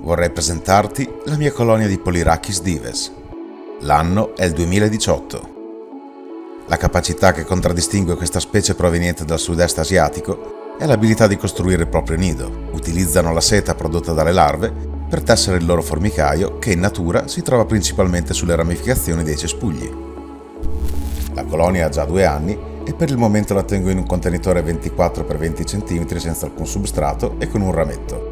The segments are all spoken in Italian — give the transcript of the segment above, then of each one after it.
Vorrei presentarti la mia colonia di Polyrhachis dives. L'anno è il 2018. La capacità che contraddistingue questa specie proveniente dal sud-est asiatico è l'abilità di costruire il proprio nido. Utilizzano la seta prodotta dalle larve per tessere il loro formicaio, che in natura si trova principalmente sulle ramificazioni dei cespugli. La colonia ha già 2 anni e per il momento la tengo in un contenitore 24x20 cm senza alcun substrato e con un rametto.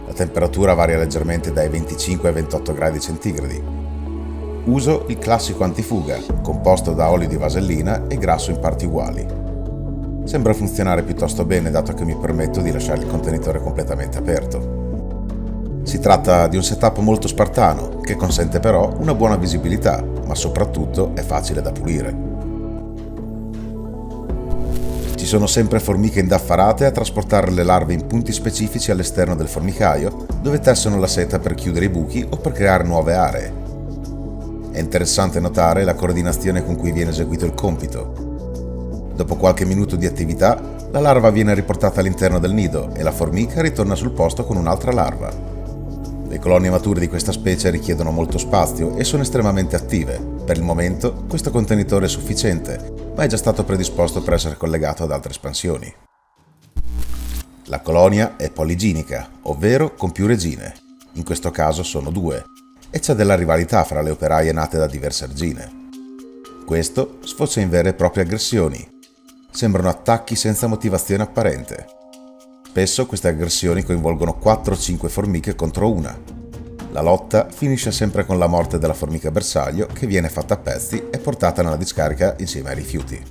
La temperatura varia leggermente dai 25 ai 28 gradi centigradi. Uso il classico antifuga, composto da olio di vasellina e grasso in parti uguali. Sembra funzionare piuttosto bene dato che mi permetto di lasciare il contenitore completamente aperto. Si tratta di un setup molto spartano, che consente però una buona visibilità, ma soprattutto è facile da pulire. Ci sono sempre formiche indaffarate a trasportare le larve in punti specifici all'esterno del formicaio, dove tessono la seta per chiudere i buchi o per creare nuove aree. È interessante notare la coordinazione con cui viene eseguito il compito. Dopo qualche minuto di attività, la larva viene riportata all'interno del nido e la formica ritorna sul posto con un'altra larva. Le colonie mature di questa specie richiedono molto spazio e sono estremamente attive. Per il momento, questo contenitore è sufficiente, ma è già stato predisposto per essere collegato ad altre espansioni. La colonia è poliginica, ovvero con più regine. In questo caso sono 2, e c'è della rivalità fra le operaie nate da diverse regine. Questo sfocia in vere e proprie aggressioni. Sembrano attacchi senza motivazione apparente. Spesso queste aggressioni coinvolgono 4 o 5 formiche contro una. La lotta finisce sempre con la morte della formica bersaglio, che viene fatta a pezzi e portata nella discarica insieme ai rifiuti.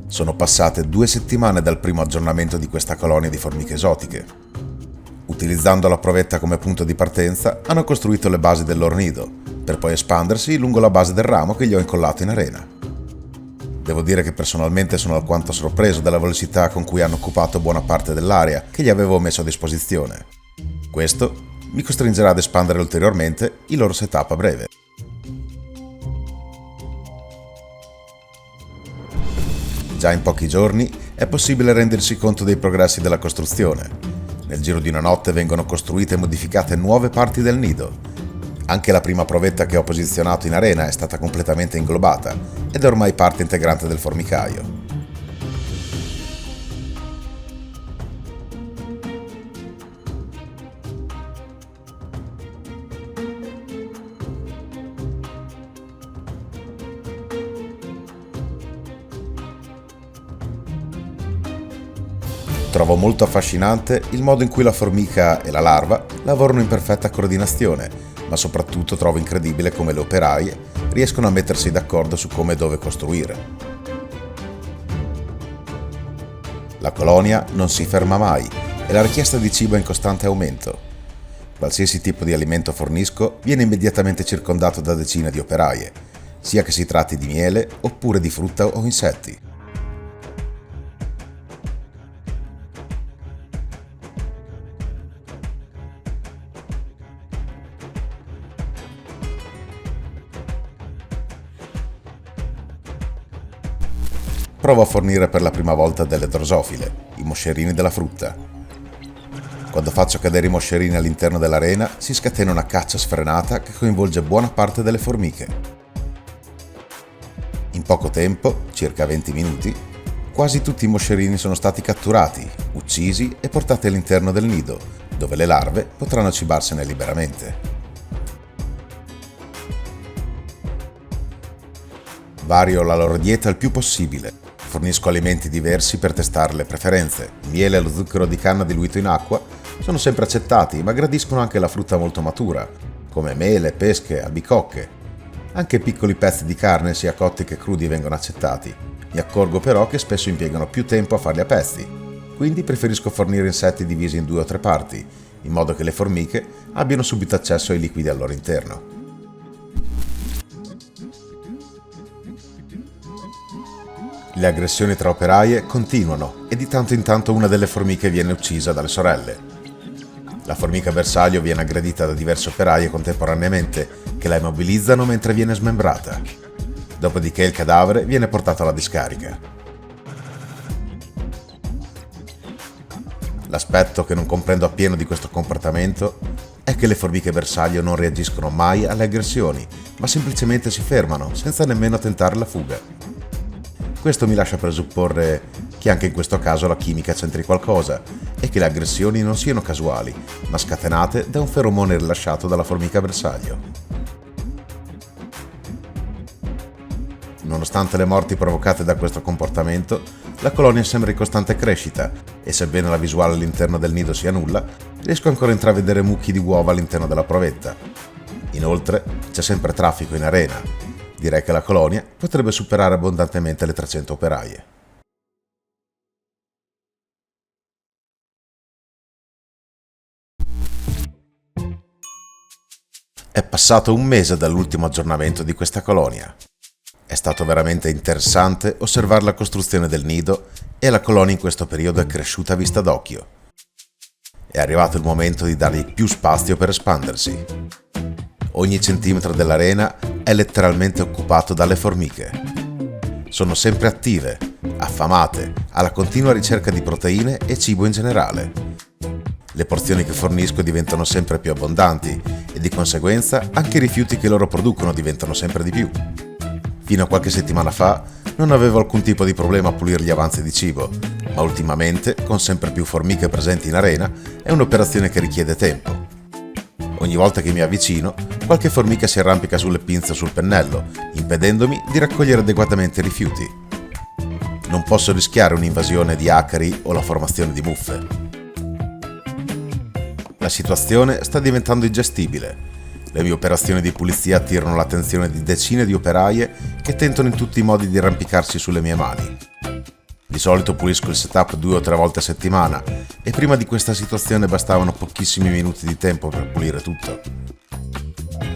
Sono passate 2 settimane dal primo aggiornamento di questa colonia di formiche esotiche. Utilizzando la provetta come punto di partenza, hanno costruito le basi del loro nido, per poi espandersi lungo la base del ramo che gli ho incollato in arena. Devo dire che personalmente sono alquanto sorpreso dalla velocità con cui hanno occupato buona parte dell'area che gli avevo messo a disposizione. Questo mi costringerà ad espandere ulteriormente il loro setup a breve. Già in pochi giorni è possibile rendersi conto dei progressi della costruzione. Nel giro di una notte vengono costruite e modificate nuove parti del nido. Anche la prima provetta che ho posizionato in arena è stata completamente inglobata ed è ormai parte integrante del formicaio. Trovo molto affascinante il modo in cui la formica e la larva lavorano in perfetta coordinazione, ma soprattutto trovo incredibile come le operaie riescono a mettersi d'accordo su come e dove costruire. La colonia non si ferma mai e la richiesta di cibo è in costante aumento. Qualsiasi tipo di alimento fornisco viene immediatamente circondato da decine di operaie, sia che si tratti di miele oppure di frutta o insetti. Provo a fornire per la prima volta delle drosofile, i moscerini della frutta. Quando faccio cadere i moscerini all'interno dell'arena, si scatena una caccia sfrenata che coinvolge buona parte delle formiche. In poco tempo, circa 20 minuti, quasi tutti i moscerini sono stati catturati, uccisi e portati all'interno del nido, dove le larve potranno cibarsene liberamente. Vario la loro dieta il più possibile. Fornisco alimenti diversi per testare le preferenze. Il miele e lo zucchero di canna diluito in acqua sono sempre accettati, ma gradiscono anche la frutta molto matura, come mele, pesche, albicocche. Anche piccoli pezzi di carne, sia cotti che crudi, vengono accettati. Mi accorgo però che spesso impiegano più tempo a farli a pezzi, quindi preferisco fornire insetti divisi in 2 o 3 parti, in modo che le formiche abbiano subito accesso ai liquidi al loro interno. Le aggressioni tra operaie continuano e di tanto in tanto una delle formiche viene uccisa dalle sorelle. La formica bersaglio viene aggredita da diverse operaie contemporaneamente che la immobilizzano mentre viene smembrata. Dopodiché il cadavere viene portato alla discarica. L'aspetto che non comprendo appieno di questo comportamento è che le formiche bersaglio non reagiscono mai alle aggressioni, ma semplicemente si fermano, senza nemmeno tentare la fuga. Questo mi lascia presupporre che anche in questo caso la chimica c'entri qualcosa e che le aggressioni non siano casuali, ma scatenate da un feromone rilasciato dalla formica bersaglio. Nonostante le morti provocate da questo comportamento, la colonia sembra in costante crescita e sebbene la visuale all'interno del nido sia nulla, riesco ancora a intravedere mucchi di uova all'interno della provetta. Inoltre c'è sempre traffico in arena. Direi che la colonia potrebbe superare abbondantemente le 300 operaie. È passato un mese dall'ultimo aggiornamento di questa colonia. È stato veramente interessante osservare la costruzione del nido e la colonia in questo periodo è cresciuta a vista d'occhio. È arrivato il momento di dargli più spazio per espandersi. Ogni centimetro dell'arena è letteralmente occupato dalle formiche. Sono sempre attive, affamate, alla continua ricerca di proteine e cibo in generale. Le porzioni che fornisco diventano sempre più abbondanti e di conseguenza anche i rifiuti che loro producono diventano sempre di più. Fino a qualche settimana fa non avevo alcun tipo di problema a pulire gli avanzi di cibo, ma ultimamente, con sempre più formiche presenti in arena, è un'operazione che richiede tempo. Ogni volta che mi avvicino, qualche formica si arrampica sulle pinze o sul pennello, impedendomi di raccogliere adeguatamente i rifiuti. Non posso rischiare un'invasione di acari o la formazione di muffe. La situazione sta diventando ingestibile. Le mie operazioni di pulizia attirano l'attenzione di decine di operaie che tentano in tutti i modi di arrampicarsi sulle mie mani. Di solito pulisco il setup 2 o 3 volte a settimana e prima di questa situazione bastavano pochissimi minuti di tempo per pulire tutto.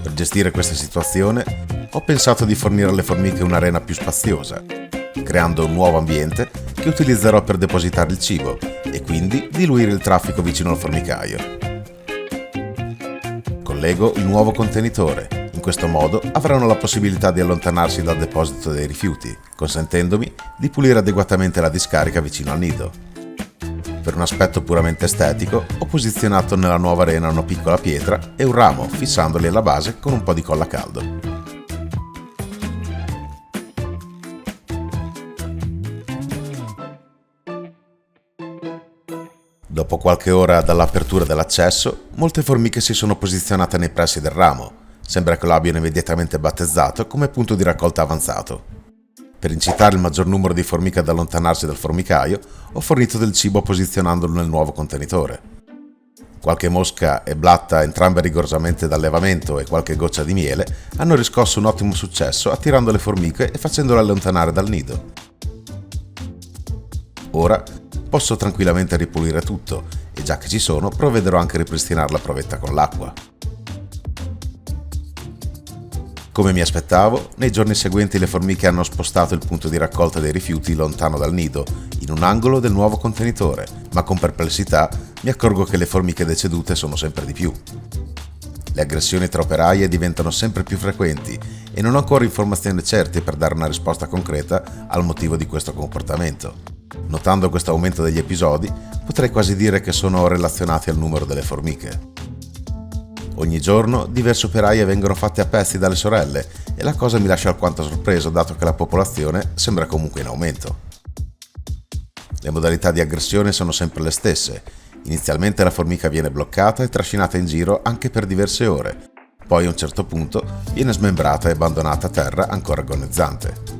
Per gestire questa situazione ho pensato di fornire alle formiche un'arena più spaziosa, creando un nuovo ambiente che utilizzerò per depositare il cibo e quindi diluire il traffico vicino al formicaio. Collego il nuovo contenitore. In questo modo avranno la possibilità di allontanarsi dal deposito dei rifiuti, consentendomi di pulire adeguatamente la discarica vicino al nido. Per un aspetto puramente estetico, ho posizionato nella nuova arena una piccola pietra e un ramo, fissandoli alla base con un po' di colla a caldo. Dopo qualche ora dall'apertura dell'accesso, molte formiche si sono posizionate nei pressi del ramo. Sembra che lo abbiano immediatamente battezzato come punto di raccolta avanzato. Per incitare il maggior numero di formiche ad allontanarsi dal formicaio, ho fornito del cibo posizionandolo nel nuovo contenitore. Qualche mosca e blatta, entrambe rigorosamente d'allevamento, e qualche goccia di miele, hanno riscosso un ottimo successo attirando le formiche e facendole allontanare dal nido. Ora posso tranquillamente ripulire tutto e già che ci sono provvederò anche a ripristinare la provetta con l'acqua. Come mi aspettavo, nei giorni seguenti le formiche hanno spostato il punto di raccolta dei rifiuti lontano dal nido, in un angolo del nuovo contenitore, ma con perplessità mi accorgo che le formiche decedute sono sempre di più. Le aggressioni tra operaie diventano sempre più frequenti e non ho ancora informazioni certe per dare una risposta concreta al motivo di questo comportamento. Notando questo aumento degli episodi, potrei quasi dire che sono relazionati al numero delle formiche. Ogni giorno diverse operaie vengono fatte a pezzi dalle sorelle e la cosa mi lascia alquanto sorpreso dato che la popolazione sembra comunque in aumento. Le modalità di aggressione sono sempre le stesse. Inizialmente la formica viene bloccata e trascinata in giro anche per diverse ore, poi a un certo punto viene smembrata e abbandonata a terra ancora agonizzante.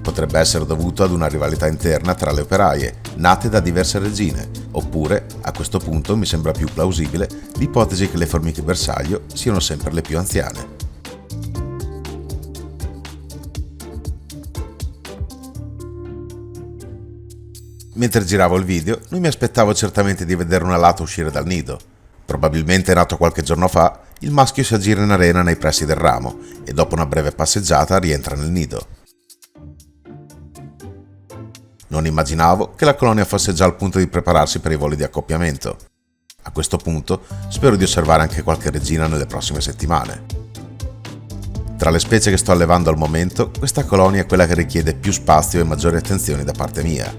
Potrebbe essere dovuto ad una rivalità interna tra le operaie, nate da diverse regine, oppure, a questo punto mi sembra più plausibile, l'ipotesi che le formiche bersaglio siano sempre le più anziane. Mentre giravo il video, non mi aspettavo certamente di vedere un alato uscire dal nido. Probabilmente nato qualche giorno fa, il maschio si aggira in arena nei pressi del ramo e dopo una breve passeggiata rientra nel nido. Non immaginavo che la colonia fosse già al punto di prepararsi per i voli di accoppiamento. A questo punto spero di osservare anche qualche regina nelle prossime settimane. Tra le specie che sto allevando al momento, questa colonia è quella che richiede più spazio e maggiori attenzioni da parte mia.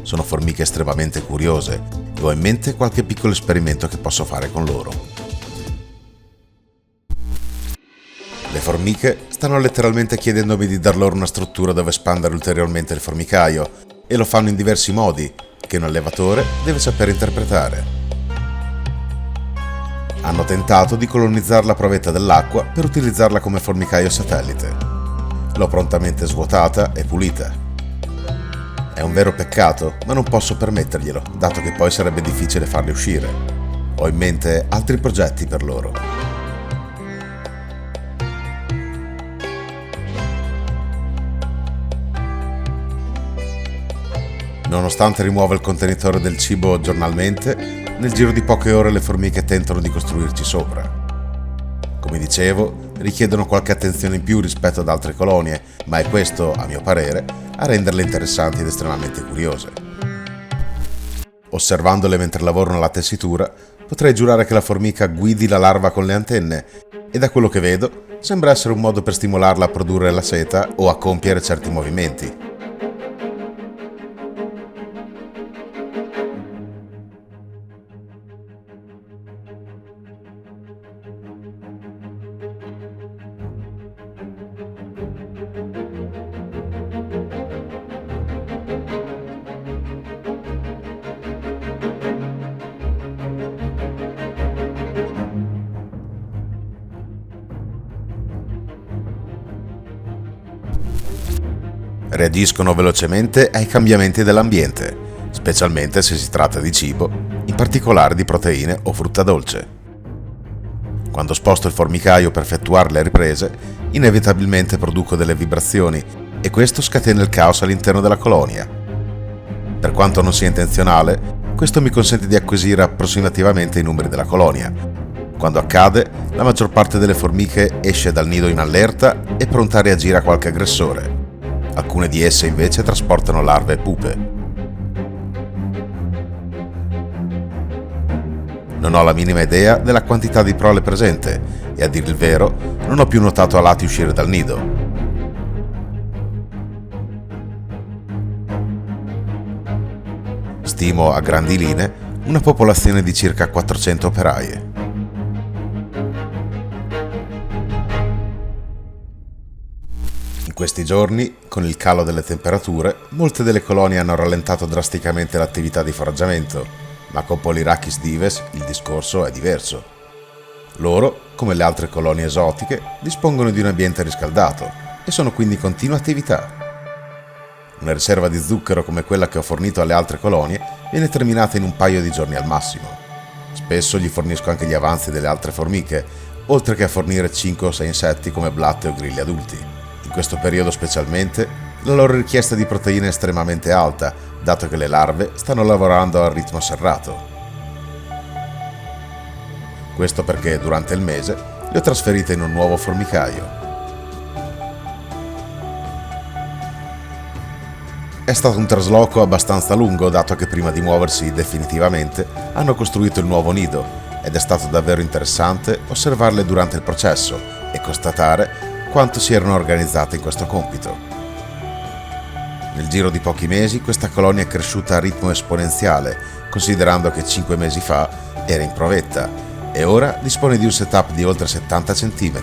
Sono formiche estremamente curiose e ho in mente qualche piccolo esperimento che posso fare con loro. Le formiche stanno letteralmente chiedendomi di dar loro una struttura dove espandere ulteriormente il formicaio e lo fanno in diversi modi che un allevatore deve saper interpretare. Hanno tentato di colonizzare la provetta dell'acqua per utilizzarla come formicaio satellite. L'ho prontamente svuotata e pulita. È un vero peccato, ma non posso permetterglielo, dato che poi sarebbe difficile farli uscire. Ho in mente altri progetti per loro. Nonostante rimuova il contenitore del cibo giornalmente, nel giro di poche ore le formiche tentano di costruirci sopra. Come dicevo, richiedono qualche attenzione in più rispetto ad altre colonie, ma è questo, a mio parere, a renderle interessanti ed estremamente curiose. Osservandole mentre lavorano alla tessitura, potrei giurare che la formica guidi la larva con le antenne e da quello che vedo sembra essere un modo per stimolarla a produrre la seta o a compiere certi movimenti. Reagiscono velocemente ai cambiamenti dell'ambiente, specialmente se si tratta di cibo, in particolare di proteine o frutta dolce. Quando sposto il formicaio per effettuare le riprese, inevitabilmente produco delle vibrazioni e questo scatena il caos all'interno della colonia. Per quanto non sia intenzionale, questo mi consente di acquisire approssimativamente i numeri della colonia. Quando accade, la maggior parte delle formiche esce dal nido in allerta e pronta a reagire a qualche aggressore. Alcune di esse invece trasportano larve e pupe. Non ho la minima idea della quantità di prole presente e, a dire il vero, non ho più notato alati uscire dal nido. Stimo a grandi linee una popolazione di circa 400 operaie. In questi giorni, con il calo delle temperature, molte delle colonie hanno rallentato drasticamente l'attività di foraggiamento, ma con Polyrhachis dives il discorso è diverso. Loro, come le altre colonie esotiche, dispongono di un ambiente riscaldato e sono quindi in continua attività. Una riserva di zucchero come quella che ho fornito alle altre colonie viene terminata in un paio di giorni al massimo. Spesso gli fornisco anche gli avanzi delle altre formiche, oltre che a fornire 5 o 6 insetti come blatte o grilli adulti. In questo periodo specialmente, la loro richiesta di proteine è estremamente alta, dato che le larve stanno lavorando a ritmo serrato. Questo perché durante il mese le ho trasferite in un nuovo formicaio. È stato un trasloco abbastanza lungo, dato che prima di muoversi definitivamente hanno costruito il nuovo nido ed è stato davvero interessante osservarle durante il processo e constatare quanto si erano organizzate in questo compito. Nel giro di pochi mesi questa colonia è cresciuta a ritmo esponenziale, considerando che 5 mesi fa era in provetta e ora dispone di un setup di oltre 70 cm.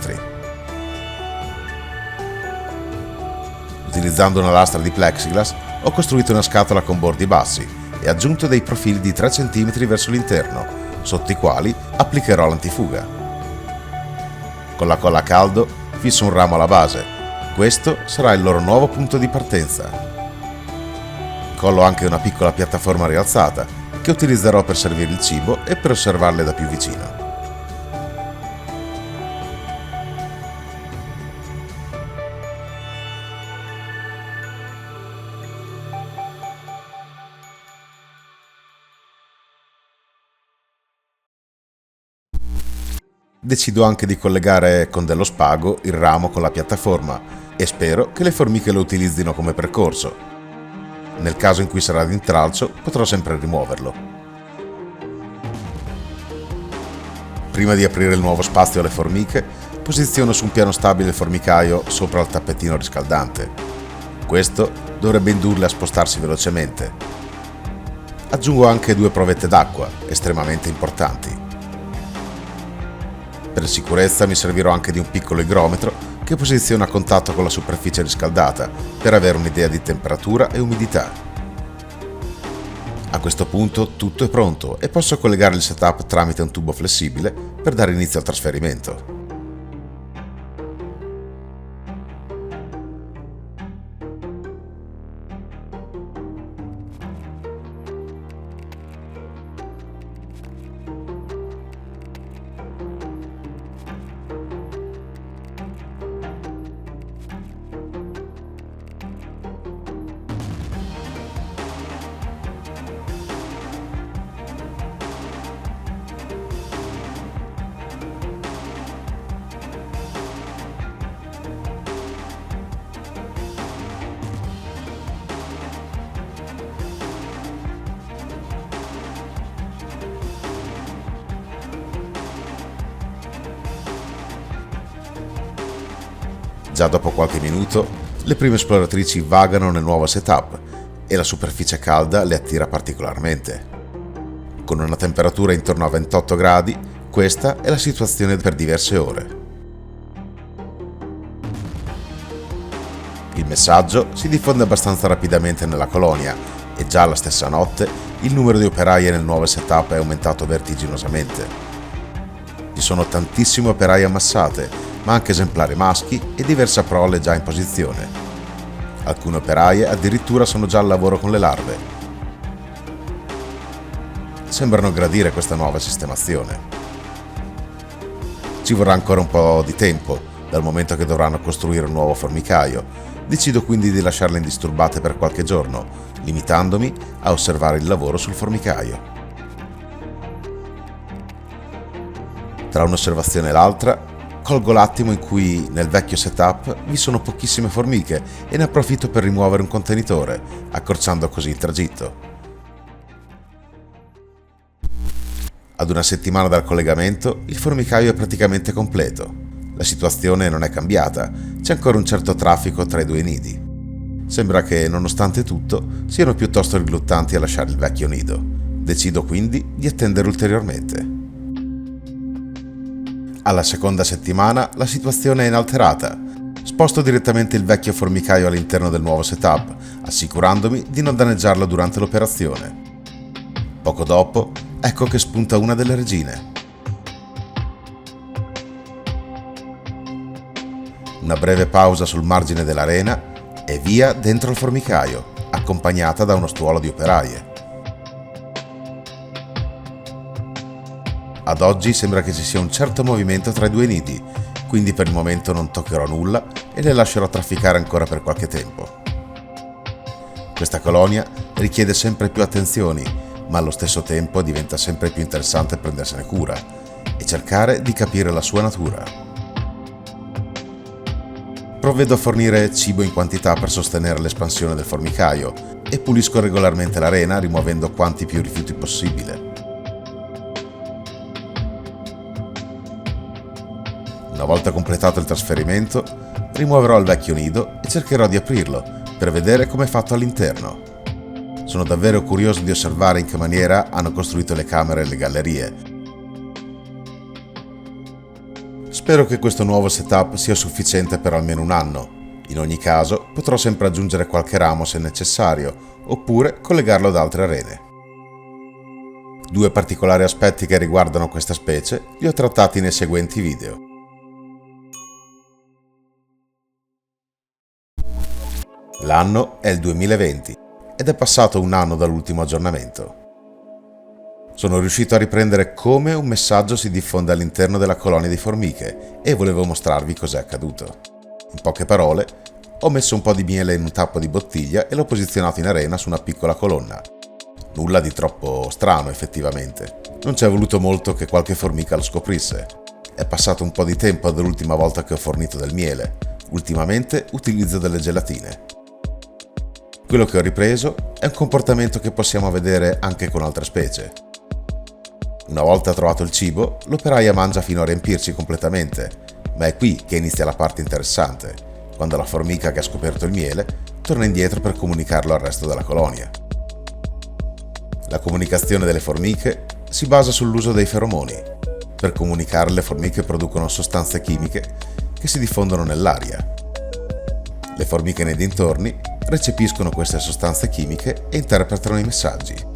Utilizzando una lastra di plexiglass ho costruito una scatola con bordi bassi e aggiunto dei profili di 3 cm verso l'interno, sotto i quali applicherò l'antifuga. Con la colla a caldo fisso un ramo alla base. Questo sarà il loro nuovo punto di partenza. Collo anche una piccola piattaforma rialzata che utilizzerò per servire il cibo e per osservarle da più vicino. Decido anche di collegare con dello spago il ramo con la piattaforma e spero che le formiche lo utilizzino come percorso. Nel caso in cui sarà di intralcio potrò sempre rimuoverlo. Prima di aprire il nuovo spazio alle formiche, posiziono su un piano stabile il formicaio sopra il tappetino riscaldante. Questo dovrebbe indurle a spostarsi velocemente. Aggiungo anche 2 provette d'acqua, estremamente importanti. Per sicurezza mi servirò anche di un piccolo igrometro che posiziona a contatto con la superficie riscaldata per avere un'idea di temperatura e umidità. A questo punto tutto è pronto e posso collegare il setup tramite un tubo flessibile per dare inizio al trasferimento. Già dopo qualche minuto, le prime esploratrici vagano nel nuovo setup e la superficie calda le attira particolarmente. Con una temperatura intorno a 28 gradi, questa è la situazione per diverse ore. Il messaggio si diffonde abbastanza rapidamente nella colonia e già la stessa notte il numero di operaie nel nuovo setup è aumentato vertiginosamente. Ci sono tantissime operaie ammassate, ma anche esemplari maschi e diverse prole già in posizione. Alcune operaie addirittura sono già al lavoro con le larve. Sembrano gradire questa nuova sistemazione. Ci vorrà ancora un po' di tempo, dal momento che dovranno costruire un nuovo formicaio. Decido quindi di lasciarle indisturbate per qualche giorno, limitandomi a osservare il lavoro sul formicaio. Tra un'osservazione e l'altra, colgo l'attimo in cui nel vecchio setup vi sono pochissime formiche e ne approfitto per rimuovere un contenitore, accorciando così il tragitto. Ad una settimana dal collegamento, il formicaio è praticamente completo. La situazione non è cambiata, c'è ancora un certo traffico tra i 2 nidi. Sembra che, nonostante tutto, siano piuttosto rigluttanti a lasciare il vecchio nido. Decido quindi di attendere ulteriormente. Alla seconda settimana la situazione è inalterata. Sposto direttamente il vecchio formicaio all'interno del nuovo setup, assicurandomi di non danneggiarlo durante l'operazione. Poco dopo, ecco che spunta una delle regine. Una breve pausa sul margine dell'arena e via dentro il formicaio, accompagnata da uno stuolo di operaie. Ad oggi sembra che ci sia un certo movimento tra i 2 nidi, quindi per il momento non toccherò nulla e le lascerò trafficare ancora per qualche tempo. Questa colonia richiede sempre più attenzioni, ma allo stesso tempo diventa sempre più interessante prendersene cura e cercare di capire la sua natura. Provvedo a fornire cibo in quantità per sostenere l'espansione del formicaio e pulisco regolarmente l'arena rimuovendo quanti più rifiuti possibile. Una volta completato il trasferimento, rimuoverò il vecchio nido e cercherò di aprirlo per vedere come è fatto all'interno. Sono davvero curioso di osservare in che maniera hanno costruito le camere e le gallerie. Spero che questo nuovo setup sia sufficiente per almeno un anno. In ogni caso, potrò sempre aggiungere qualche ramo se necessario, oppure collegarlo ad altre arene. 2 particolari aspetti che riguardano questa specie li ho trattati nei seguenti video. L'anno è il 2020 ed è passato un anno dall'ultimo aggiornamento. Sono riuscito a riprendere come un messaggio si diffonde all'interno della colonia di formiche e volevo mostrarvi cos'è accaduto. In poche parole, ho messo un po' di miele in un tappo di bottiglia e l'ho posizionato in arena su una piccola colonna. Nulla di troppo strano effettivamente. Non ci è voluto molto che qualche formica lo scoprisse. È passato un po' di tempo dall'ultima volta che ho fornito del miele. Ultimamente utilizzo delle gelatine. Quello che ho ripreso è un comportamento che possiamo vedere anche con altre specie. Una volta trovato il cibo, l'operaia mangia fino a riempirsi completamente, Ma è qui che inizia la parte interessante, quando la formica che ha scoperto il miele torna indietro per comunicarlo al resto della colonia. La comunicazione delle formiche si basa sull'uso dei feromoni. Per comunicare, le formiche producono sostanze chimiche che si diffondono nell'aria. Le formiche nei dintorni recepiscono queste sostanze chimiche e interpretano i messaggi.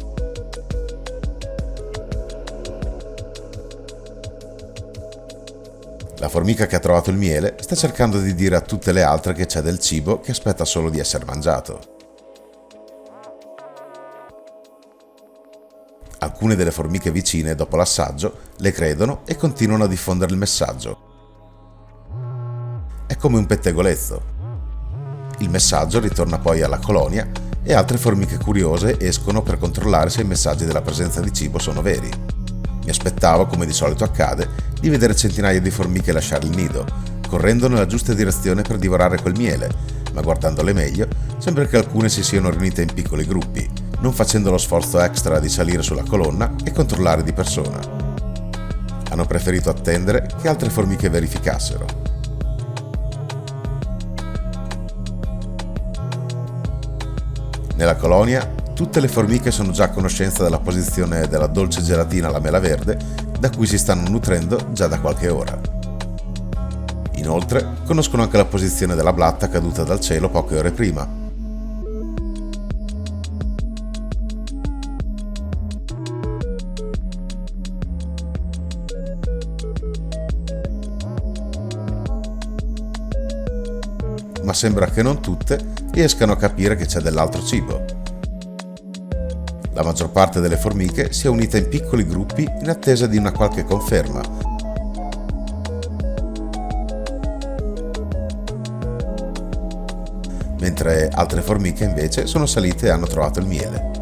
La formica che ha trovato il miele sta cercando di dire a tutte le altre che c'è del cibo che aspetta solo di essere mangiato. Alcune delle formiche vicine, dopo l'assaggio, le credono e continuano a diffondere il messaggio. È come un pettegolezzo. Il messaggio ritorna poi alla colonia e altre formiche curiose escono per controllare se i messaggi della presenza di cibo sono veri. Mi aspettavo, come di solito accade, di vedere centinaia di formiche lasciare il nido, correndo nella giusta direzione per divorare quel miele, ma guardandole meglio, sembra che alcune si siano riunite in piccoli gruppi, non facendo lo sforzo extra di salire sulla colonna e controllare di persona. Hanno preferito attendere che altre formiche verificassero. Nella colonia, tutte le formiche sono già a conoscenza della posizione della dolce gelatina alla mela verde, da cui si stanno nutrendo già da qualche ora. Inoltre, conoscono anche la posizione della blatta caduta dal cielo poche ore prima. Ma sembra che non tutte riescano a capire che c'è dell'altro cibo. La maggior parte delle formiche si è unita in piccoli gruppi in attesa di una qualche conferma. Mentre altre formiche invece sono salite e hanno trovato il miele.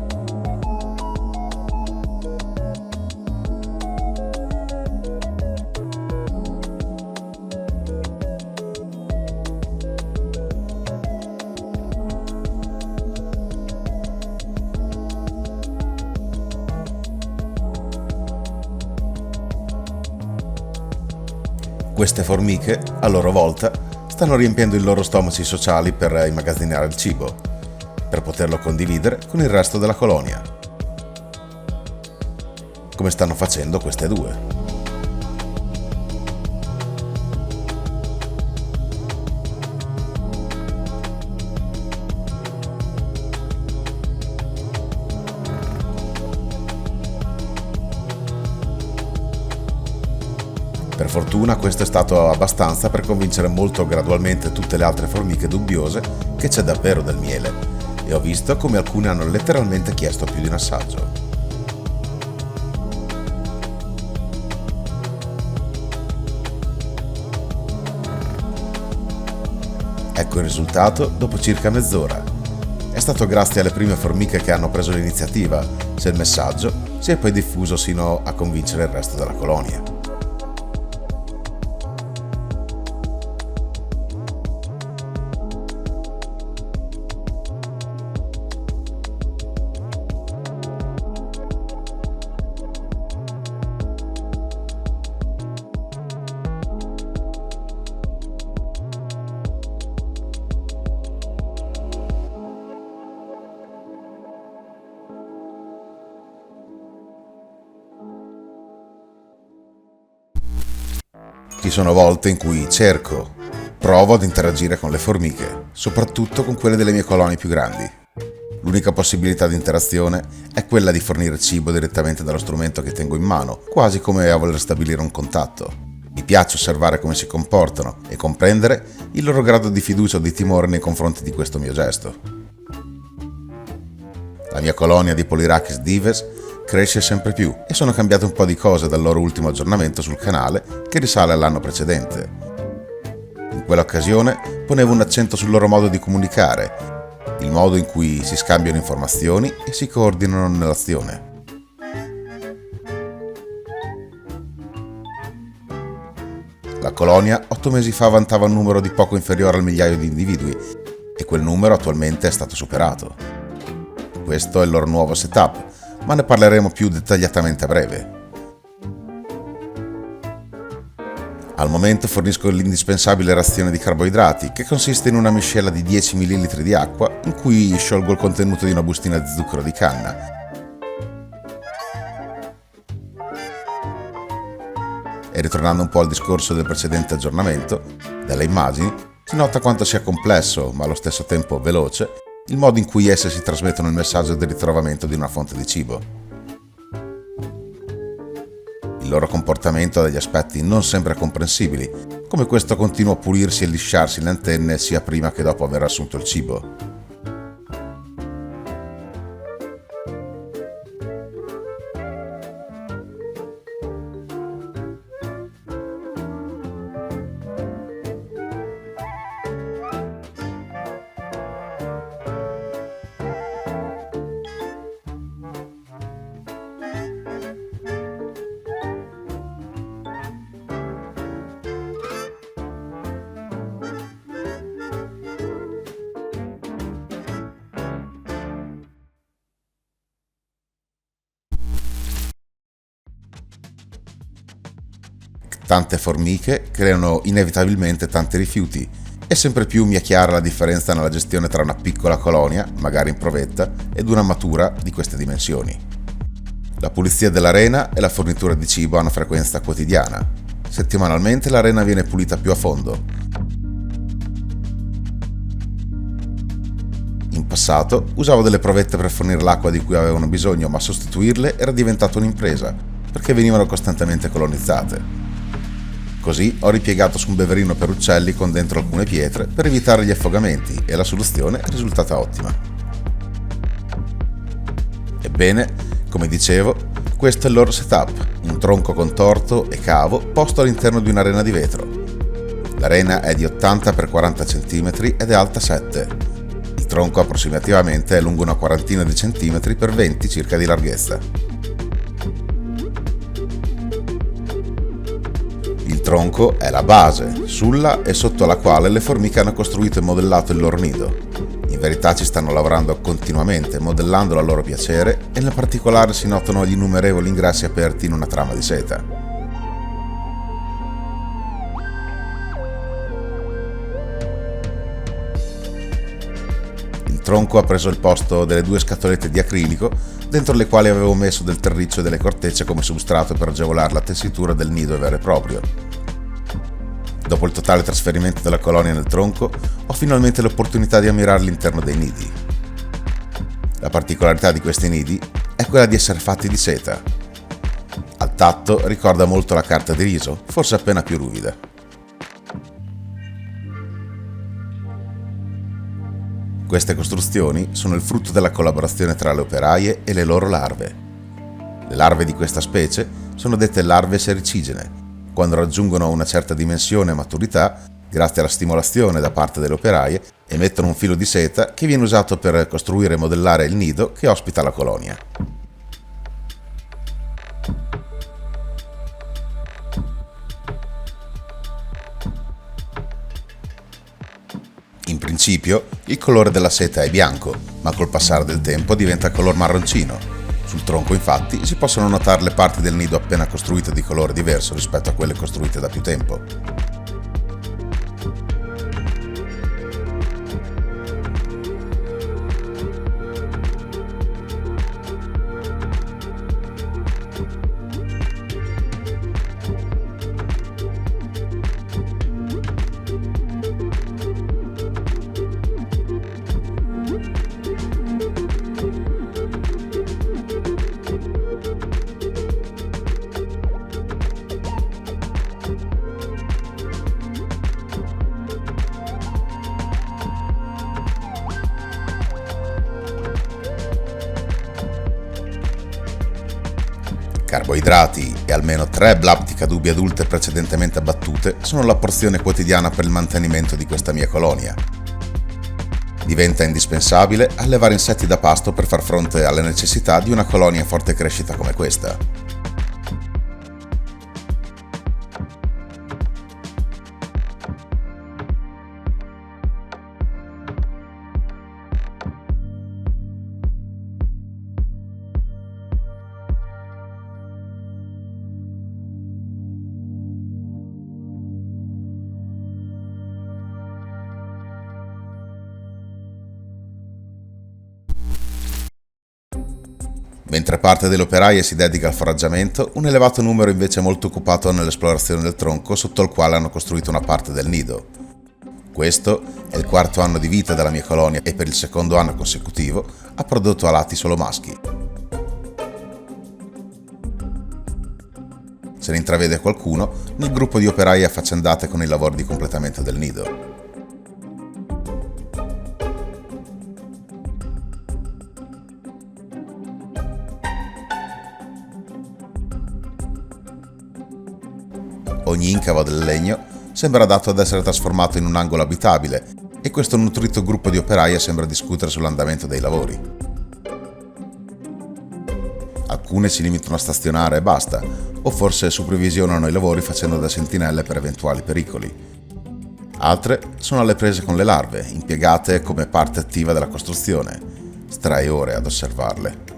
Queste formiche, a loro volta, stanno riempiendo i loro stomaci sociali per immagazzinare il cibo, per poterlo condividere con il resto della colonia. Come stanno facendo queste due. Per fortuna questo è stato abbastanza per convincere molto gradualmente tutte le altre formiche dubbiose che c'è davvero del miele, e ho visto come alcune hanno letteralmente chiesto più di un assaggio. Ecco il risultato dopo circa mezz'ora. È stato grazie alle prime formiche che hanno preso l'iniziativa se il messaggio si è poi diffuso sino a convincere il resto della colonia. Ci sono volte in cui provo ad interagire con le formiche, soprattutto con quelle delle mie colonie più grandi. L'unica possibilità di interazione è quella di fornire cibo direttamente dallo strumento che tengo in mano, quasi come a voler stabilire un contatto. Mi piace osservare come si comportano e comprendere il loro grado di fiducia o di timore nei confronti di questo mio gesto. La mia colonia di Polyrhachis dives cresce sempre più e sono cambiate un po' di cose dal loro ultimo aggiornamento sul canale che risale all'anno precedente. In quell'occasione ponevo un accento sul loro modo di comunicare, il modo in cui si scambiano informazioni e si coordinano nell'azione. La colonia 8 mesi fa vantava un numero di poco inferiore al migliaio di individui e quel numero attualmente è stato superato. Questo è il loro nuovo setup, ma ne parleremo più dettagliatamente a breve. Al momento fornisco l'indispensabile razione di carboidrati, che consiste in una miscela di 10 ml di acqua in cui sciolgo il contenuto di una bustina di zucchero di canna. E ritornando un po' al discorso del precedente aggiornamento, dalle immagini si nota quanto sia complesso, ma allo stesso tempo veloce, il modo in cui esse si trasmettono il messaggio del ritrovamento di una fonte di cibo. Il loro comportamento ha degli aspetti non sempre comprensibili, come questo continuo a pulirsi e lisciarsi le antenne sia prima che dopo aver assunto il cibo. Tante formiche creano inevitabilmente tanti rifiuti e sempre più mi è chiara la differenza nella gestione tra una piccola colonia, magari in provetta, ed una matura di queste dimensioni. La pulizia dell'arena e la fornitura di cibo hanno frequenza quotidiana. Settimanalmente l'arena viene pulita più a fondo. In passato usavo delle provette per fornire l'acqua di cui avevano bisogno, ma sostituirle era diventata un'impresa, perché venivano costantemente colonizzate. Così ho ripiegato su un beverino per uccelli con dentro alcune pietre per evitare gli affogamenti e la soluzione è risultata ottima. Ebbene, come dicevo, questo è il loro setup, un tronco contorto e cavo posto all'interno di un'arena di vetro. L'arena è di 80 x 40 cm ed è alta 7. Il tronco approssimativamente è lungo una quarantina di centimetri per 20 circa di larghezza. Il tronco è la base, sulla e sotto la quale le formiche hanno costruito e modellato il loro nido. In verità ci stanno lavorando continuamente, modellandolo a loro piacere, e nel particolare si notano gli innumerevoli ingressi aperti in una trama di seta. Il tronco ha preso il posto delle 2 scatolette di acrilico, dentro le quali avevo messo del terriccio e delle cortecce come substrato per agevolare la tessitura del nido vero e proprio. Dopo il totale trasferimento della colonia nel tronco, ho finalmente l'opportunità di ammirare l'interno dei nidi. La particolarità di questi nidi è quella di essere fatti di seta. Al tatto ricorda molto la carta di riso, forse appena più ruvida. Queste costruzioni sono il frutto della collaborazione tra le operaie e le loro larve. Le larve di questa specie sono dette larve sericigene. Quando raggiungono una certa dimensione e maturità, grazie alla stimolazione da parte delle operaie, emettono un filo di seta che viene usato per costruire e modellare il nido che ospita la colonia. In principio, il colore della seta è bianco, ma col passare del tempo diventa color marroncino. Sul tronco, infatti, si possono notare le parti del nido appena costruite di colore diverso rispetto a quelle costruite da più tempo. Carboidrati e almeno 3 Blapticadubi adulte precedentemente abbattute sono la porzione quotidiana per il mantenimento di questa mia colonia. Diventa indispensabile allevare insetti da pasto per far fronte alle necessità di una colonia in forte crescita come questa. Mentre parte delle operaie si dedica al foraggiamento, un elevato numero invece è molto occupato nell'esplorazione del tronco sotto il quale hanno costruito una parte del nido. Questo è il quarto anno di vita della mia colonia e per il secondo anno consecutivo ha prodotto alati solo maschi. Se ne intravede qualcuno nel gruppo di operai affaccendate con i lavori di completamento del nido. Ogni incavo del legno sembra adatto ad essere trasformato in un angolo abitabile e questo nutrito gruppo di operai sembra discutere sull'andamento dei lavori. Alcune si limitano a stazionare e basta, o forse supervisionano i lavori facendo da sentinelle per eventuali pericoli. Altre sono alle prese con le larve, impiegate come parte attiva della costruzione. Strai ore ad osservarle.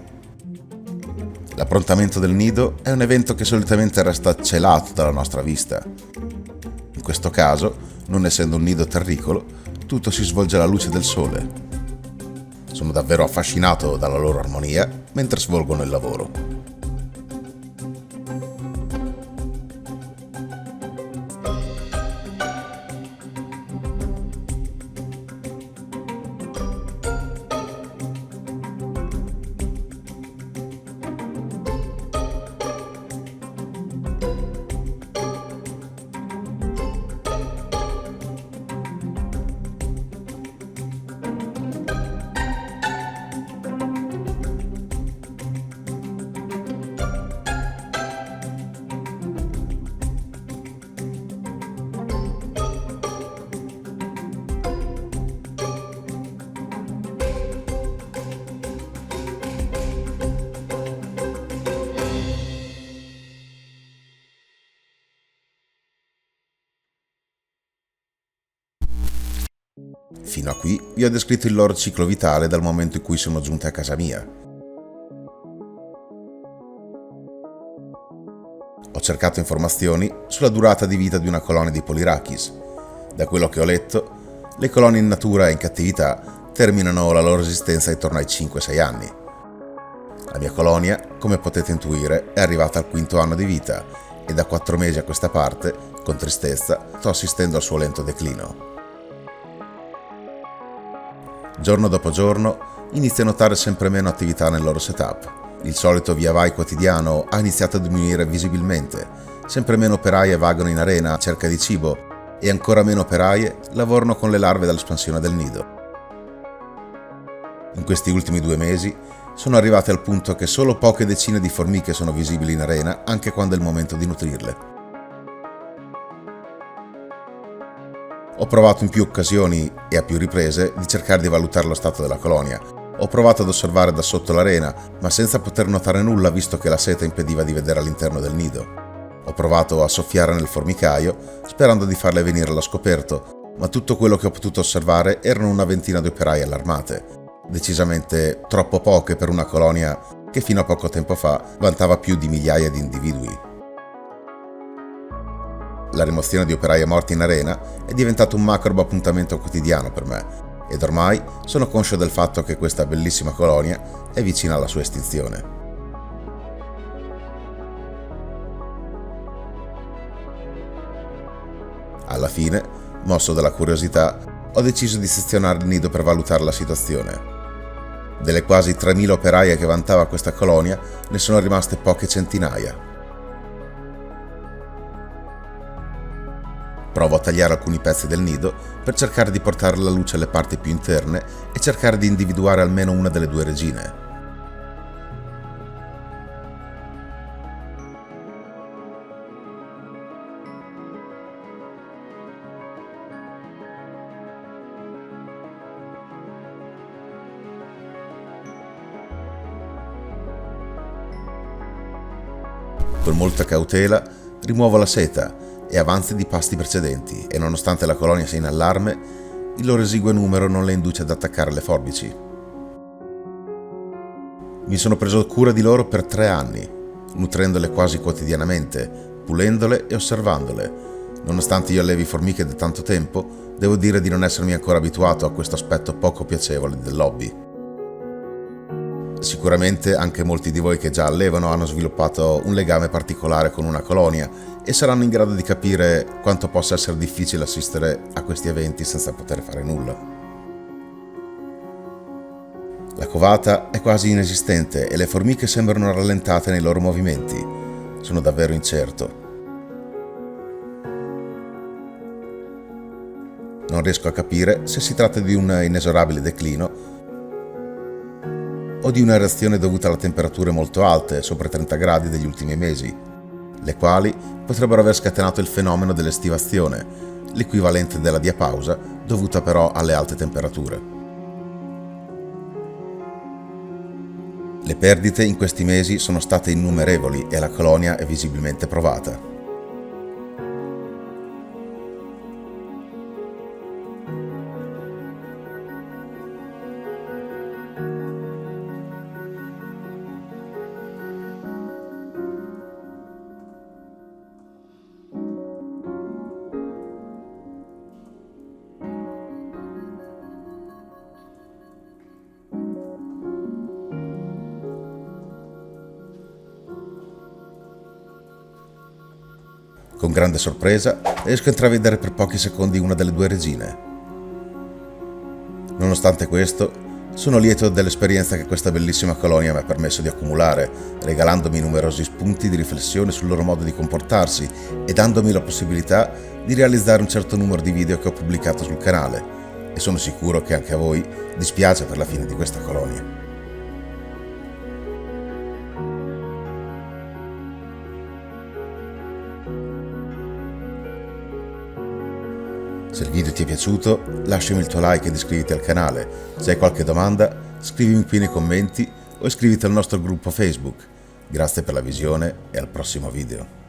L'approntamento del nido è un evento che solitamente resta celato dalla nostra vista. In questo caso, non essendo un nido terricolo, tutto si svolge alla luce del sole. Sono davvero affascinato dalla loro armonia mentre svolgono il lavoro. Fino a qui vi ho descritto il loro ciclo vitale dal momento in cui sono giunte a casa mia. Ho cercato informazioni sulla durata di vita di una colonia di Polyrhachis. Da quello che ho letto, le colonie in natura e in cattività terminano la loro esistenza intorno ai 5-6 anni. La mia colonia, come potete intuire, è arrivata al quinto anno di vita e da 4 mesi a questa parte, con tristezza, sto assistendo al suo lento declino. Giorno dopo giorno inizio a notare sempre meno attività nel loro setup. Il solito via vai quotidiano ha iniziato a diminuire visibilmente, sempre meno operaie vagano in arena a cerca di cibo e ancora meno operaie lavorano con le larve dall'espansione del nido. In questi ultimi 2 mesi sono arrivate al punto che solo poche decine di formiche sono visibili in arena anche quando è il momento di nutrirle. Ho provato in più occasioni e a più riprese di cercare di valutare lo stato della colonia. Ho provato ad osservare da sotto l'arena, ma senza poter notare nulla visto che la seta impediva di vedere all'interno del nido. Ho provato a soffiare nel formicaio, sperando di farle venire allo scoperto, ma tutto quello che ho potuto osservare erano una ventina di operai allarmate. Decisamente troppo poche per una colonia che fino a poco tempo fa vantava più di migliaia di individui. La rimozione di operai morti in arena è diventato un macabro appuntamento quotidiano per me ed ormai sono conscio del fatto che questa bellissima colonia è vicina alla sua estinzione. Alla fine, mosso dalla curiosità, ho deciso di sezionare il nido per valutare la situazione. Delle quasi 3.000 operaie che vantava questa colonia, ne sono rimaste poche centinaia. Provo a tagliare alcuni pezzi del nido per cercare di portare alla luce le parti più interne e cercare di individuare almeno una delle 2 regine. Con molta cautela rimuovo la seta e avanzi di pasti precedenti e nonostante la colonia sia in allarme, il loro esiguo numero non le induce ad attaccare le forbici. Mi sono preso cura di loro per 3 anni, nutrendole quasi quotidianamente, pulendole e osservandole. Nonostante io allevi formiche da tanto tempo, devo dire di non essermi ancora abituato a questo aspetto poco piacevole dell'hobby. Sicuramente anche molti di voi che già allevano hanno sviluppato un legame particolare con una colonia e saranno in grado di capire quanto possa essere difficile assistere a questi eventi senza poter fare nulla. La covata è quasi inesistente e le formiche sembrano rallentate nei loro movimenti. Sono davvero incerto. Non riesco a capire se si tratta di un inesorabile declino o di una reazione dovuta alle temperature molto alte, sopra i 30 gradi degli ultimi mesi, le quali potrebbero aver scatenato il fenomeno dell'estivazione, l'equivalente della diapausa, dovuta però alle alte temperature. Le perdite in questi mesi sono state innumerevoli e la colonia è visibilmente provata. Con grande sorpresa riesco a intravedere per pochi secondi una delle due regine. Nonostante questo, sono lieto dell'esperienza che questa bellissima colonia mi ha permesso di accumulare, regalandomi numerosi spunti di riflessione sul loro modo di comportarsi e dandomi la possibilità di realizzare un certo numero di video che ho pubblicato sul canale, e sono sicuro che anche a voi dispiace per la fine di questa colonia. Se il video ti è piaciuto, lasciami il tuo like ed iscriviti al canale. Se hai qualche domanda, scrivimi qui nei commenti o iscriviti al nostro gruppo Facebook. Grazie per la visione e al prossimo video.